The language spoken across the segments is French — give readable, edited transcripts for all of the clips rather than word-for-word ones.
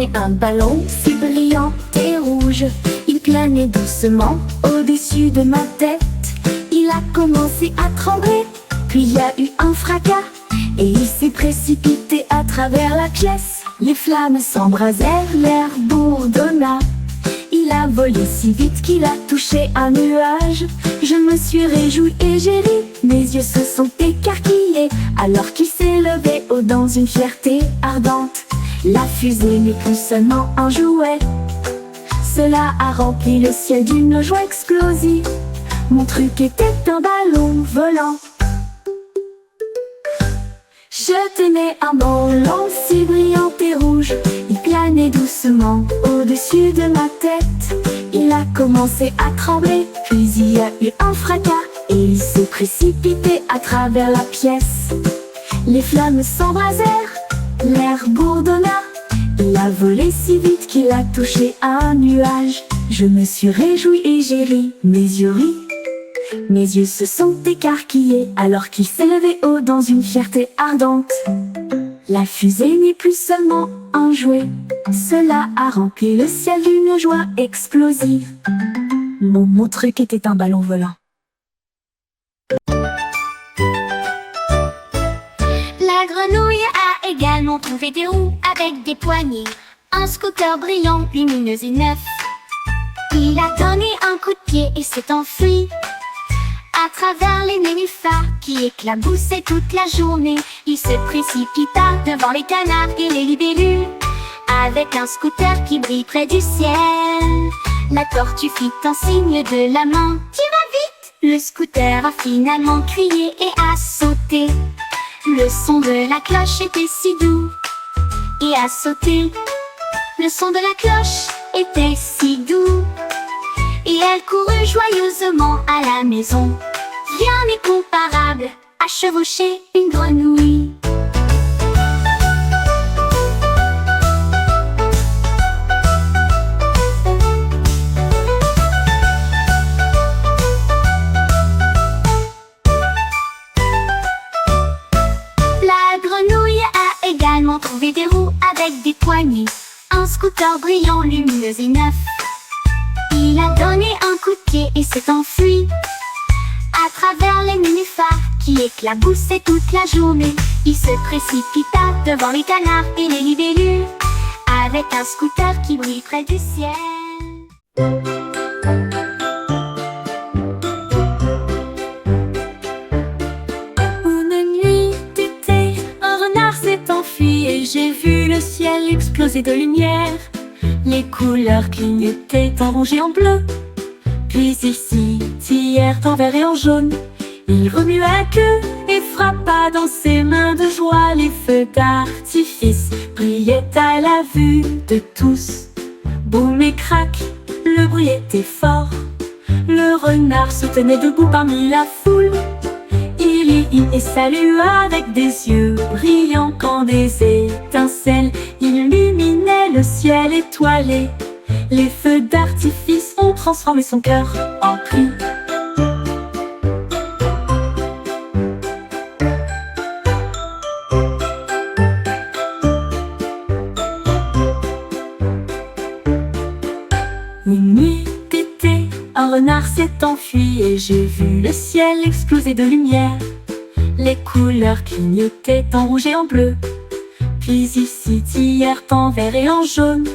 tenait un ballon si brillant et rouge. Il planait doucement au-dessus de ma tête. Il a commencé à trembler, puis il y a eu un fracas et il s'est précipité à travers la pièce. Les flammes s'embrasèrent, l'air bourdonna. Il a volé si vite qu'il a touché un nuage. Je me suis réjouie et j'ai ri, mes yeux se sont écarquillés alors qu'il s'est levé haut dans une fierté ardente. La fusée n'est plus seulement un jouet, cela a rempli le ciel d'une joie explosive. Mon truc était un ballon volant. Je tenais un ballon si brillant et rouge. Il planait doucement au-dessus de ma tête. Il a commencé à trembler, puis il y a eu un fracas et il s'est précipité à travers la pièce. Les flammes s'embrasèrent, l'air bourdonna. Il a volé si vite qu'il a touché un nuage. Je me suis réjouie et j'ai ri, mes yeux rient. Mes yeux se sont écarquillés alors qu'il s'est levé haut dans une fierté ardente. La fusée n'est plus seulement un jouet, cela a rempli le ciel d'une joie explosive. Mon truc était un ballon volant. La grenouille a également trouvé des roues avec des poignées, un scooter brillant, lumineux et neuf. Il a donné un coup de pied et s'est enfui à travers les nénuphars qui éclaboussaient toute la journée. Il se précipita devant les canards et les libellules avec un scooter qui brille près du ciel. La tortue fit un signe de la main. « Tu vas vite !» Le scooter a finalement crié et a sauté. Le son de la cloche était si doux et a sauté. Le son de la cloche était si doux et elle courut joyeusement à la maison. Rien n'est comparable à chevaucher une grenouille. La grenouille a également trouvé des roues avec des poignées, un scooter brillant, lumineux et neuf. Il a donné un coup de pied et s'est enfui à travers les nénuphars qui éclaboussaient toute la journée. Il se précipita devant les canards et les libellules avec un scooter qui brille près du ciel. Une nuit d'été, un renard s'est enfui et j'ai vu le ciel exploser de lumière. Les couleurs clignotaient en rouge et en bleu, puis ici, hier en vert et en jaune. Il remua la queue et frappa dans ses mains de joie. Les feux d'artifice brillaient à la vue de tous. Boum et crac, le bruit était fort. Le renard se tenait debout parmi la foule. Il rit et salua avec des yeux brillants quand des étincelles illuminaient le ciel étoilé. Les feux d'artifice ont transformé son cœur en cri. Une nuit d'été, un renard s'est enfui et j'ai vu le ciel exploser de lumière. Les couleurs clignotaient en rouge et en bleu, puis ici, hier en vert et en jaune.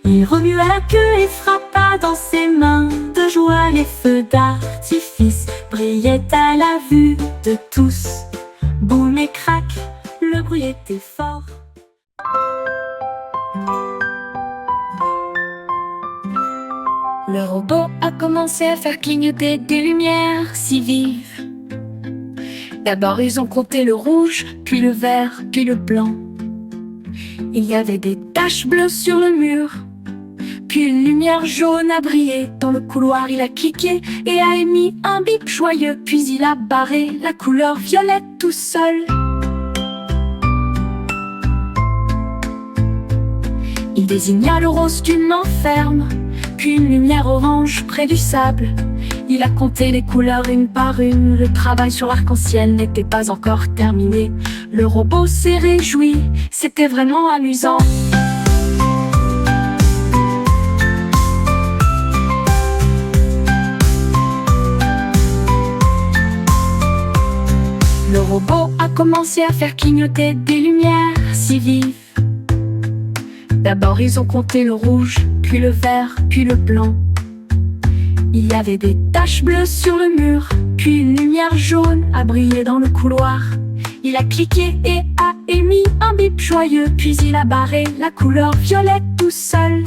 Il remua la queue et frappa dans ses mains de joie. Les feux d'artifice brillaient à la vue de tous. Boum et crac, le bruit était fort. Le robot a commencé à faire clignoter des lumières si vives. D'abord ils ont compté le rouge, puis le vert, puis le blanc. Il y avait des taches bleues sur le mur, puis une lumière jaune a brillé. Dans le couloir il a cliqué et a émis un bip joyeux. Puis il a barré la couleur violette tout seul. Il désigna le rose d'une enferme, puis une lumière orange près du sable. Il a compté les couleurs une par une. Le travail sur l'arc-en-ciel n'était pas encore terminé. Le robot s'est réjoui, c'était vraiment amusant. Le robot a commencé à faire clignoter des lumières si vives. D'abord ils ont compté le rouge, puis le vert, puis le blanc. Il y avait des taches bleues sur le mur, puis une lumière jaune a brillé dans le couloir. Il a cliqué et a émis un bip joyeux, puis il a barré la couleur violette tout seul.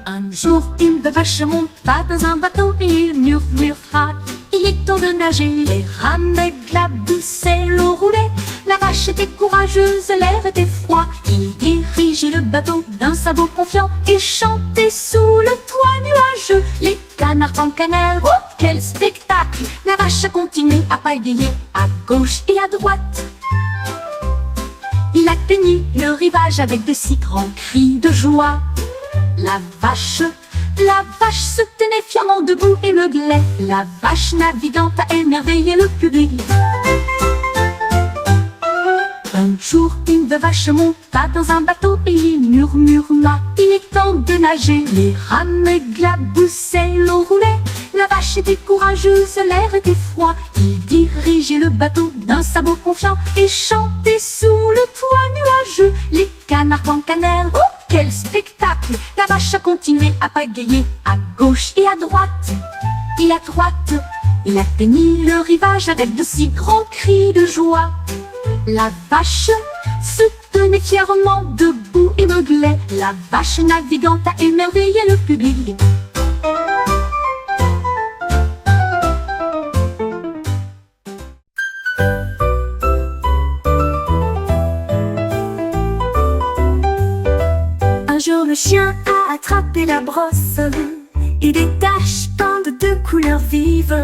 Un jour, une vache monta dans un bateau et il murmura. Il est temps de nager, les rames éclaboussaient, l'eau roulait. La vache était courageuse, l'air était froid. Il dirigeait le bateau d'un sabot confiant et chantait sous le toit nuageux. Les canards cancanaient, oh quel spectacle! La vache a continué à pagayer à gauche et à droite. Il atteignit le rivage avec de si grands cris de joie. La vache se tenait fièrement debout et meuglait. La vache navigante a émerveillé le public. Un jour, une vache monta dans un bateau et il murmura. Il est temps de nager, les rames éclaboussaient, l'eau roulait. La vache était courageuse, l'air était froid. Il dirigeait le bateau d'un sabot confiant et chantait sous le toit nuageux. Les canards cancanèrent, oh quel spectacle! La vache a continué à pagayer à gauche et à droite. Il atteignit le rivage avec de si grands cris de joie. La vache se tenait fièrement debout et meuglait. La vache navigante a émerveillé le public. Un jour le chien a attrapé la brosse et des taches pendent de couleurs vives.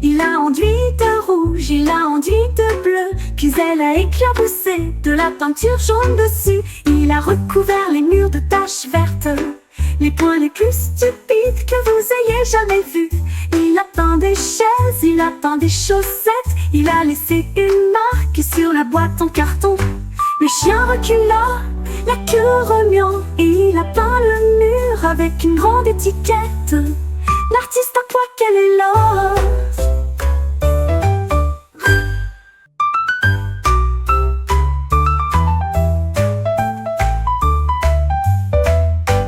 Il a enduit de rouge, il a enduit de bleu, puis elle a éclaboussé de la peinture jaune dessus. Il a recouvert les murs de taches vertes, les points les plus stupides que vous ayez jamais vus. Il a peint des chaises, il a peint des chaussettes, il a laissé une marque sur la boîte en carton. Le chien recula, la queue remuant, et il a peint le mur avec une grande étiquette. L'artiste à quoi qu'elle est là.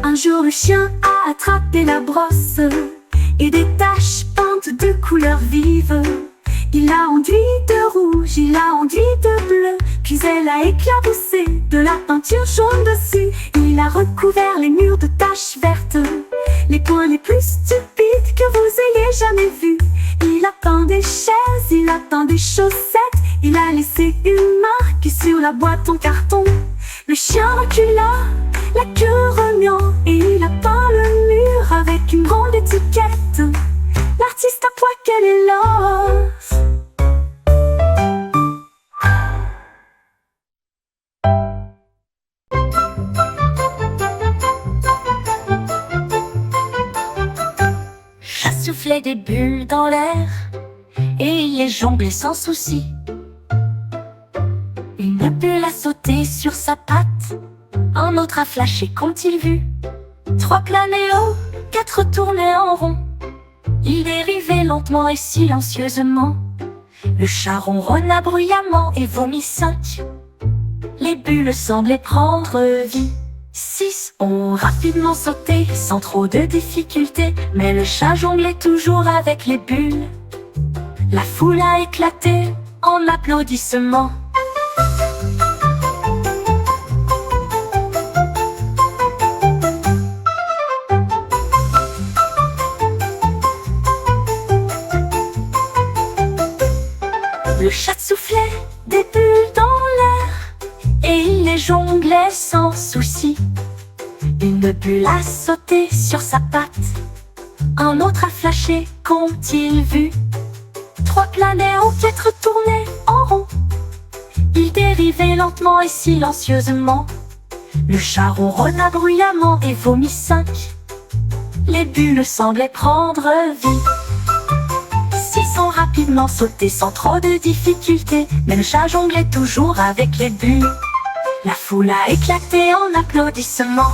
Un jour le chien a attrapé la brosse et des taches peintes de couleurs vives. Il a enduit de rouge, il a enduit de bleu, puis elle a éclaboussé de la peinture jaune dessus. Il a recouvert les murs de taches vertes, les points les plus stupides que vous ayez jamais vus. Il a peint des chaises, il a peint des chaussettes, il a laissé une marque sur la boîte en carton. Le chien recula, la queue remuant, et il a peint le mur avec une grande étiquette. L'artiste à quoi qu'elle est là. Chat soufflait des bulles dans l'air et il les jonglait sans souci. Une bulle a sauté sur sa patte, un autre a flashé qu'ont-ils vu. 3 planaient haut, 4 tournaient en rond. Il dérivait lentement et silencieusement. Le chat ronronna bruyamment et vomit 5. Les bulles semblaient prendre vie. 6 ont rapidement sauté sans trop de difficulté, mais le chat jonglait toujours avec les bulles. La foule a éclaté en applaudissements. Le chat soufflait des bulles dans l'air et il les jonglait sans souci. Une bulle a sauté sur sa patte, un autre a flashé qu'ont-ils vu. 3 planaient haut, 4 tournaient en rond. Ils dérivaient lentement et silencieusement. Le chat ronronna bruyamment et vomit 5. Les bulles semblaient prendre vie. 6 ont rapidement sauté sans trop de difficulté, mais le chat jonglait toujours avec les bulles. La foule a éclaté en applaudissements.